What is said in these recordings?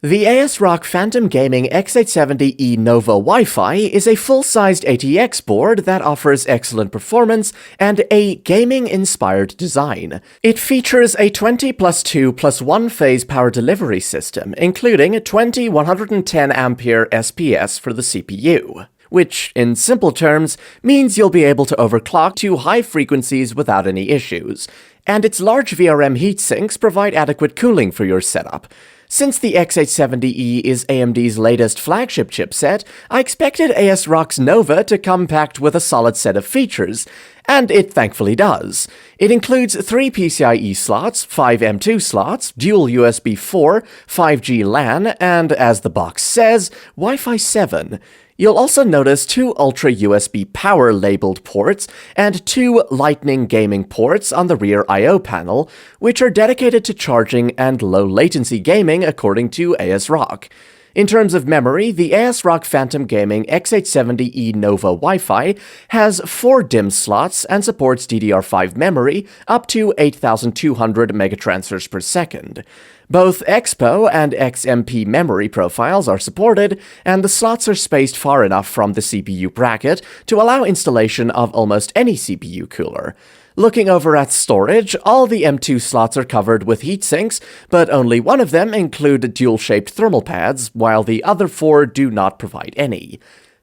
The ASRock Phantom Gaming X870E Nova Wi-Fi is a full-sized ATX board that offers excellent performance and a gaming-inspired design. It features a 20+2+1 phase power delivery system, including 20 110 ampere SPS for the CPU, which, in simple terms, means you'll be able to overclock to high frequencies without any issues, and its large VRM heatsinks provide adequate cooling for your setup. Since the X870E is AMD's latest flagship chipset, I expected ASRock's Nova to come packed with a solid set of features, and it thankfully does. It includes 3 PCIe slots, 5 M2 slots, dual USB 4, 5G LAN, and, as the box says, Wi-Fi 7. You'll also notice 2 Ultra USB power labeled ports and 2 Lightning gaming ports on the rear I/O panel, which are dedicated to charging and low-latency gaming according to ASRock. In terms of memory, the ASRock Phantom Gaming X870E Nova Wi-Fi has 4 DIMM slots and supports DDR5 memory up to 8,200 megatransfers per second. Both Expo and XMP memory profiles are supported, and the slots are spaced far enough from the CPU bracket to allow installation of almost any CPU cooler. Looking over at storage, all the M2 slots are covered with heatsinks, but only one of them include dual-shaped thermal pads, while the other 4 do not provide any.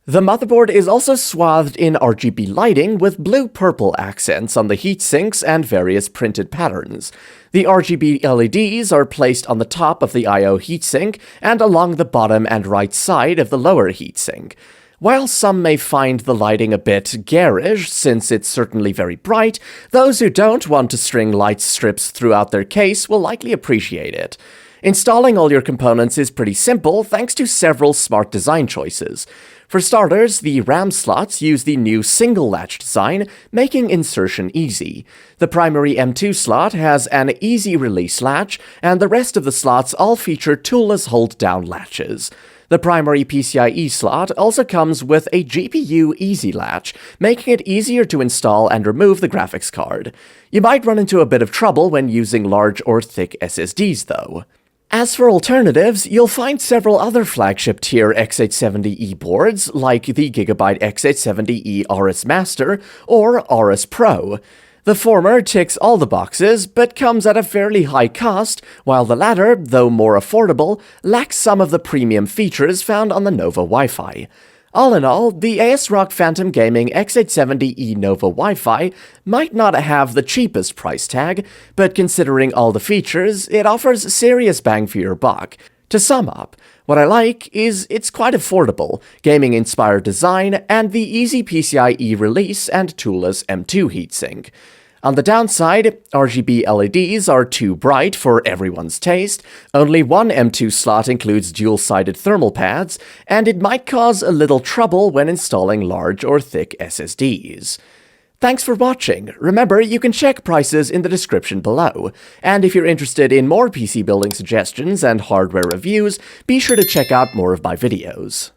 The motherboard is also swathed in RGB lighting with blue-purple accents on the heatsinks and various printed patterns. The RGB LEDs are placed on the top of the I/O heatsink and along the bottom and right side of the lower heatsink. While some may find the lighting a bit garish, since it's certainly very bright, those who don't want to string light strips throughout their case will likely appreciate it. Installing all your components is pretty simple thanks to several smart design choices. For starters, the RAM slots use the new single-latch design, making insertion easy. The primary M2 slot has an easy-release latch, and the rest of the slots all feature toolless hold-down latches. The primary PCIe slot also comes with a GPU Easy Latch, making it easier to install and remove the graphics card. You might run into a bit of trouble when using large or thick SSDs, though. As for alternatives, you'll find several other flagship-tier X870E boards, like the Gigabyte X870E Aorus Master or Aorus Pro. The former ticks all the boxes, but comes at a fairly high cost, while the latter, though more affordable, lacks some of the premium features found on the Nova Wi-Fi. All in all, the ASRock Phantom Gaming X870E Nova Wi-Fi might not have the cheapest price tag, but considering all the features, it offers serious bang for your buck. To sum up, what I like is it's quite affordable, gaming-inspired design, and the easy PCIe release and toolless M2 heatsink. On the downside, RGB LEDs are too bright for everyone's taste, only one M2 slot includes dual-sided thermal pads, and it might cause a little trouble when installing large or thick SSDs. Thanks for watching. Remember, you can check prices in the description below. And if you're interested in more PC building suggestions and hardware reviews, be sure to check out more of my videos.